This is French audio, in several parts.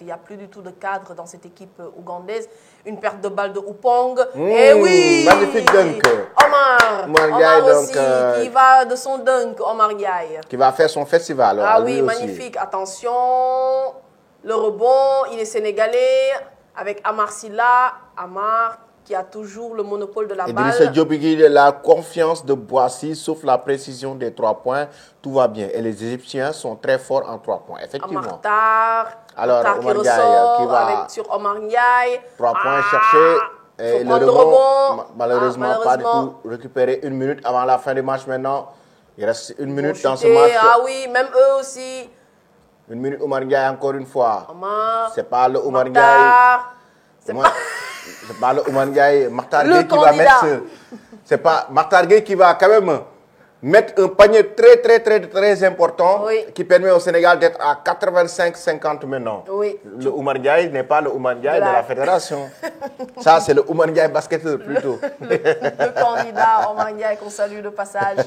Il n'y a plus du tout de cadre dans cette équipe ougandaise. Une perte de balle de Oupong. Et oui, magnifique dunk. Omar Ndiaye, aussi, donc, qui va de son dunk, Omar Ndiaye. Qui va faire son festival. Ah oui, magnifique. Attention, le rebond, il est sénégalais avec Amar Silla. Amar qui a toujours le monopole de la balle. Idrissa Diop, la confiance de Boissy, sauf la précision des 3 points, tout va bien. Et les Égyptiens sont très forts en 3 points, effectivement. Amar Alors, Tar qui Omar Ndiaye ressort qui va avec, sur Omar Ndiaye. 3 points cherchés. Et le rebond, malheureusement, pas du tout récupéré. 1 minute avant la fin du match maintenant. Il reste 1 minute dans ce match. Ah oui, même eux aussi. 1 minute, Omar Ndiaye encore une fois. C'est pas le Omar Ndiaye. C'est pas le Oumar Ndiaye, Makhtar Gueye qui va mettre. C'est pas Makhtar Gueye qui va quand même mettre un panier très important qui permet au Sénégal d'être à 85-50 maintenant. Oui. Le Oumar Ndiaye n'est pas le Oumar Ndiaye de la fédération. Ça, c'est le Oumar Ndiaye basketteur plutôt. le candidat Oumar Ndiaye qu'on salue de passage.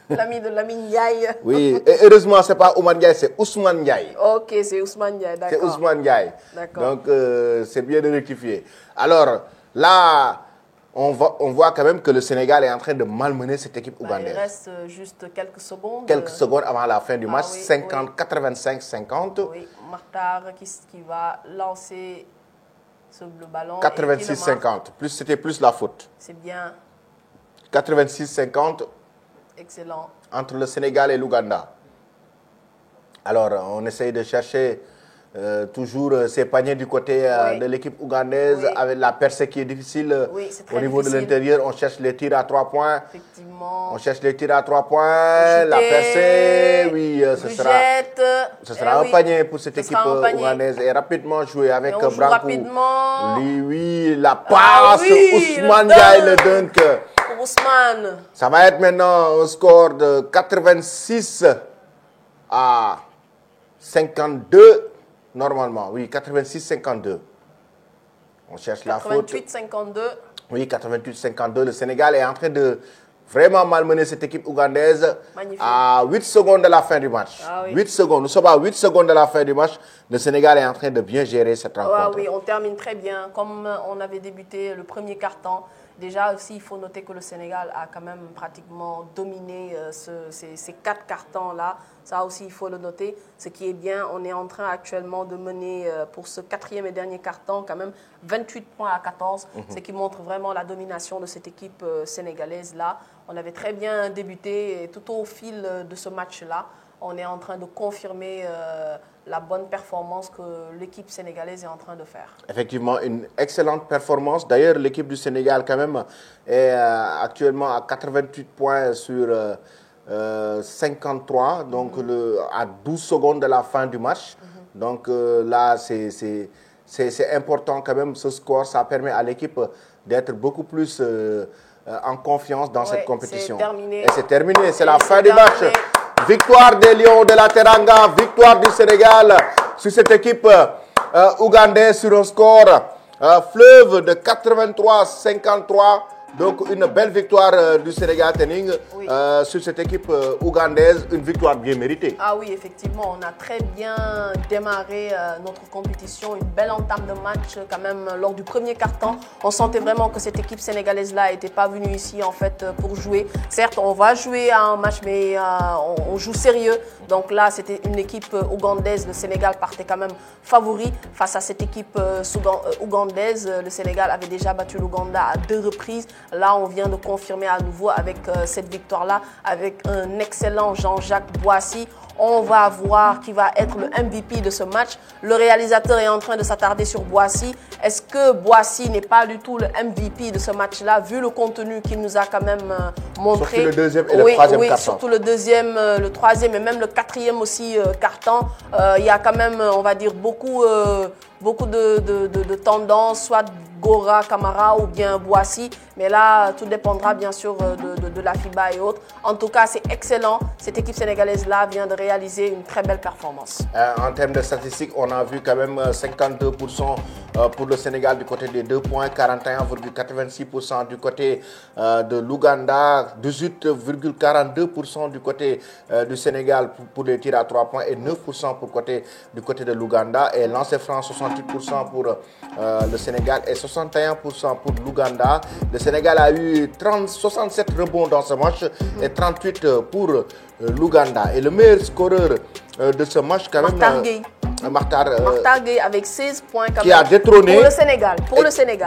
L'ami de Lamine Ndiaye. Oui, et heureusement, ce n'est pas Oumar Ndiaye, c'est Ousmane Ndiaye. Ok, c'est Ousmane Ndiaye, d'accord. C'est Ousmane Ndiaye. D'accord. Donc, c'est bien de rectifier. Alors, là, on voit quand même que le Sénégal est en train de malmener cette équipe ougandaise. Il reste juste quelques secondes. Quelques secondes avant la fin du match, 85-50. Oui, Makhtar qui va lancer le ballon. 86-50, c'était plus la faute. C'est bien. 86-50. Excellent. Entre le Sénégal et l'Ouganda. Alors, on essaye de chercher toujours ces paniers du côté de l'équipe ougandaise avec la percée qui est difficile. Au niveau de l'intérieur, on cherche les tirs à 3 points. Effectivement. On cherche les tirs à 3 points. La percée, oui, ce sera un panier pour cette équipe ougandaise. Et rapidement joué avec Branco. Oui, la passe, Ousmane Ndiaye, le dunk. Ousmane. Ça va être maintenant un score de 86 à 52, normalement. Oui, 86-52. On cherche la faute. 88-52. Oui, 88-52. Le Sénégal est en train de vraiment malmener cette équipe ougandaise. Magnifique. À 8 secondes de la fin du match. 8 secondes. Nous sommes à 8 secondes de la fin du match. Le Sénégal est en train de bien gérer cette rencontre. Ah oui, on termine très bien. Comme on avait débuté le premier quart-temps. Déjà aussi, il faut noter que le Sénégal a quand même pratiquement dominé ces 4 cartons-là. Ça aussi, il faut le noter. Ce qui est bien, on est en train actuellement de mener pour ce 4e et dernier carton quand même 28 points à 14, ce qui montre vraiment la domination de cette équipe sénégalaise-là. On avait très bien débuté et tout au fil de ce match-là, on est en train de confirmer la bonne performance que l'équipe sénégalaise est en train de faire. Effectivement, une excellente performance. D'ailleurs, l'équipe du Sénégal, quand même, est actuellement à 88 points sur 53, donc à 12 secondes de la fin du match. Donc là, c'est important quand même, ce score. Ça permet à l'équipe d'être beaucoup plus en confiance dans cette compétition. Et c'est terminé, c'est la fin du match. Victoire des Lions de la Teranga, victoire du Sénégal sur cette équipe ougandaise sur un score fleuve de 83-53. Donc une belle victoire du Sénégal Tening sur cette équipe ougandaise, une victoire bien méritée. Ah oui, effectivement, on a très bien démarré notre compétition, une belle entame de match quand même lors du premier quart-temps. On sentait vraiment que cette équipe sénégalaise-là n'était pas venue ici en fait pour jouer. Certes, on va jouer à un match, mais on joue sérieux. Donc là, c'était une équipe ougandaise. Le Sénégal partait quand même favori face à cette équipe ougandaise. Le Sénégal avait déjà battu l'Ouganda à 2 reprises. Là, on vient de confirmer à nouveau avec cette victoire-là, avec un excellent Jean-Jacques Boissy. On va voir qui va être le MVP de ce match. Le réalisateur est en train de s'attarder sur Boissy. Est-ce que Boissy n'est pas du tout le MVP de ce match-là, vu le contenu qu'il nous a quand même montré? Surtout le deuxième et le troisième carton. Surtout le deuxième, le troisième et même le 4e aussi carton. Il y a quand même, on va dire, beaucoup beaucoup de tendances, soit Gora, Camara ou bien Boissy. Mais là, tout dépendra bien sûr de la FIBA et autres. En tout cas, c'est excellent. Cette équipe sénégalaise-là vient de réaliser une très belle performance. En termes de statistiques, on a vu quand même 52% pour le Sénégal du côté des 2 points, 41,86% du côté de l'Ouganda, 18,42% du côté du Sénégal pour les tirs à 3 points et 9% du côté de l'Ouganda. Et lancer franc, 68% pour le Sénégal et 61% pour l'Ouganda. Le Sénégal a eu 67 rebonds dans ce match et 38 pour l'Ouganda. Et le meilleur scoreur de ce match, quand même, Makhtar Gueye avec 16 points quand qui a détrôné pour le Sénégal.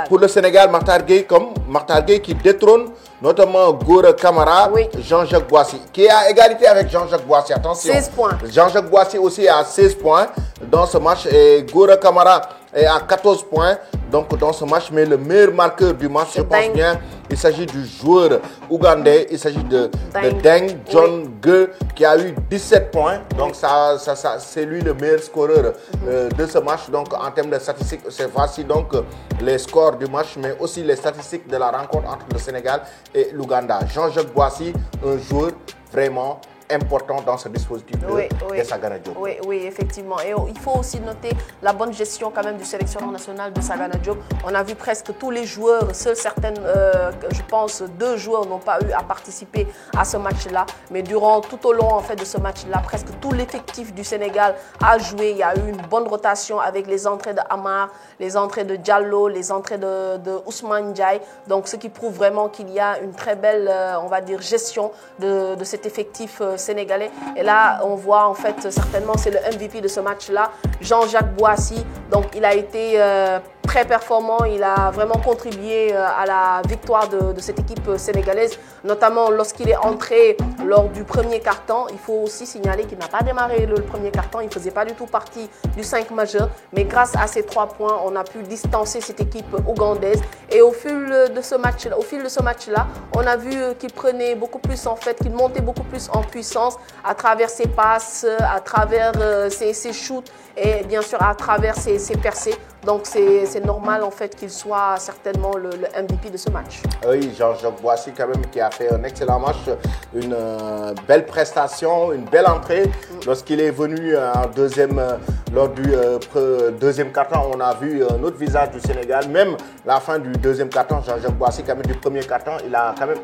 Pour le Sénégal, Makhtar Gueye qui détrône notamment Gora Camara, oui. Jean-Jacques Boissy, qui est à égalité avec Jean-Jacques Boissy. Attention. 16 points. Jean-Jacques Boissy aussi a 16 points dans ce match et Gora Camara est à 14 points donc dans ce match. Mais le meilleur marqueur du match, je pense bien, il s'agit du joueur ougandais, il s'agit de Deng John Ge qui a eu 17 points. Donc ça c'est lui le meilleur scoreur de ce match. Donc en termes de statistiques, c'est voici donc les scores du match, mais aussi les statistiques de la rencontre entre le Sénégal et l'Ouganda. Jean-Jacques Boissy, un joueur vraiment important dans ce dispositif de Sagana Diop. Oui, effectivement. Et il faut aussi noter la bonne gestion quand même du sélectionneur national de Sagana Diop. On a vu presque tous les joueurs, seuls certaines, je pense, 2 joueurs n'ont pas eu à participer à ce match-là. Mais tout au long en fait de ce match-là, presque tout l'effectif du Sénégal a joué. Il y a eu une bonne rotation avec les entrées de Amar, les entrées de Diallo, les entrées de Ousmane Ndiaye. Donc ce qui prouve vraiment qu'il y a une très belle, on va dire, gestion de cet effectif sénégalais. Et là, on voit en fait, certainement, c'est le MVP de ce match-là, Jean-Jacques Boissy. Donc, il a été très performant. Il a vraiment contribué à la victoire de cette équipe sénégalaise, notamment lorsqu'il est entré lors du premier quart-temps. Il faut aussi signaler qu'il n'a pas démarré le premier quart-temps. Il ne faisait pas du tout partie du 5 majeur. Mais grâce à ces 3 points, on a pu distancer cette équipe ougandaise. Et au fil de ce match-là, on a vu qu'il prenait beaucoup plus, en fait, qu'il montait beaucoup plus en puissance à travers ses passes, à travers ses shoots et bien sûr à travers ses percées. Donc c'est normal en fait qu'il soit certainement le MVP de ce match. Oui, Jean-Jacques Boissy quand même qui a fait un excellent match, une belle prestation, une belle entrée. Lorsqu'il est venu lors du deuxième quart-temps, on a vu un autre visage du Sénégal. Même la fin du deuxième quart-temps, Jean-Jacques Boissy quand même du premier quart-temps, il a quand même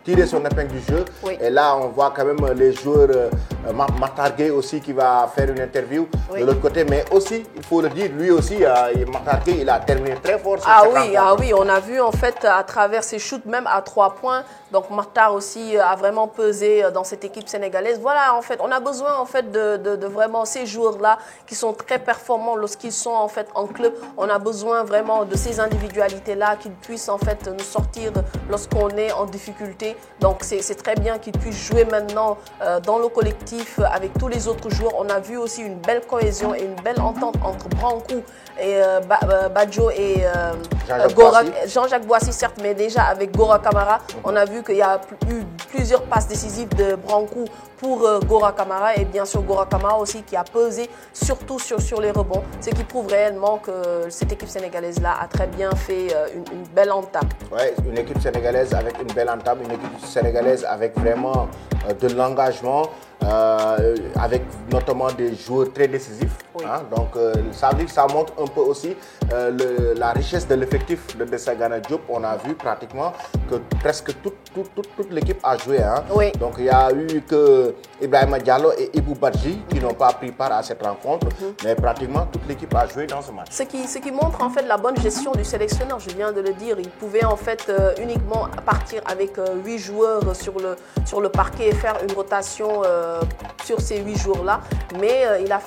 tiré son épingle du jeu. Oui. Et là on voit quand même les joueurs, Makhtar Gueye aussi qui va faire une interview de l'autre côté. Mais aussi, il faut le dire, lui aussi, Makhtar Gueye, il a terminé très fort sur cette rencontre. Oui, on a vu en fait à travers ses shoots, même à 3 points. Donc Makhtar aussi a vraiment pesé dans cette équipe sénégalaise. Voilà, en fait, on a besoin en fait de vraiment ces joueurs-là qui sont très performants lorsqu'ils sont en fait en club. On a besoin vraiment de ces individualités-là qu'ils puissent en fait nous sortir lorsqu'on est en difficulté. Donc c'est très bien qu'ils puissent jouer maintenant dans le collectif avec tous les autres joueurs. On a vu aussi une belle cohésion et une belle entente entre Branco et Badjo et Jean-Jacques Boissy, certes, mais déjà avec Gora Camara, on a vu qu'il y a eu plusieurs passes décisives de Branco pour Gora Camara et bien sûr Gora Camara aussi qui a pesé surtout sur les rebonds, ce qui prouve réellement que cette équipe sénégalaise-là a très bien fait une belle entame. Oui, une équipe sénégalaise avec une belle entame, une équipe sénégalaise avec vraiment de l'engagement, avec notamment des joueurs très décisifs. Oui. Hein, donc ça veut dire que ça montre un peu aussi la richesse de l'effectif de Sagana Diop. On a vu pratiquement que presque toute l'équipe a joué. Hein. Oui. Donc il n'y a eu que Ibrahima Diallo et Ibou Badji qui n'ont pas pris part à cette rencontre, mais pratiquement toute l'équipe a joué dans ce match. Ce qui montre en fait la bonne gestion du sélectionneur, je viens de le dire. Il pouvait en fait uniquement partir avec 8 joueurs sur le parquet et faire une rotation sur ces 8 jours-là, mais il a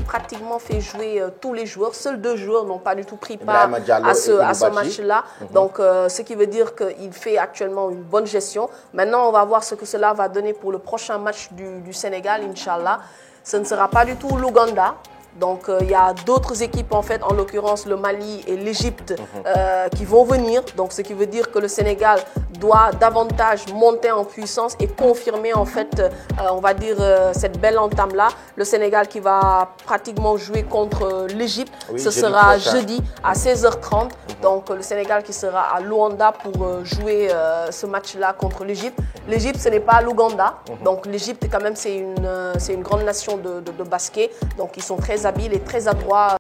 pratiquement fait jouer tous les joueurs. Seuls 2 joueurs n'ont pas du tout pris part à ce match-là. Donc, ce qui veut dire qu'il fait actuellement une bonne gestion. Maintenant, on va voir ce que cela va donner pour le prochain match du Sénégal, Inch'Allah. Ce ne sera pas du tout l'Ouganda. Donc il y a d'autres équipes en fait, en l'occurrence le Mali et l'Égypte qui vont venir. Donc ce qui veut dire que le Sénégal doit davantage monter en puissance et confirmer en fait, on va dire cette belle entame là. Le Sénégal qui va pratiquement jouer contre l'Égypte. Oui, ce sera jeudi à 16h30. Donc le Sénégal qui sera à Luanda pour jouer ce match-là contre l'Égypte. L'Égypte, ce n'est pas l'Ouganda. Donc l'Égypte, quand même, c'est une grande nation de basket. Donc ils sont très habiles et très adroits.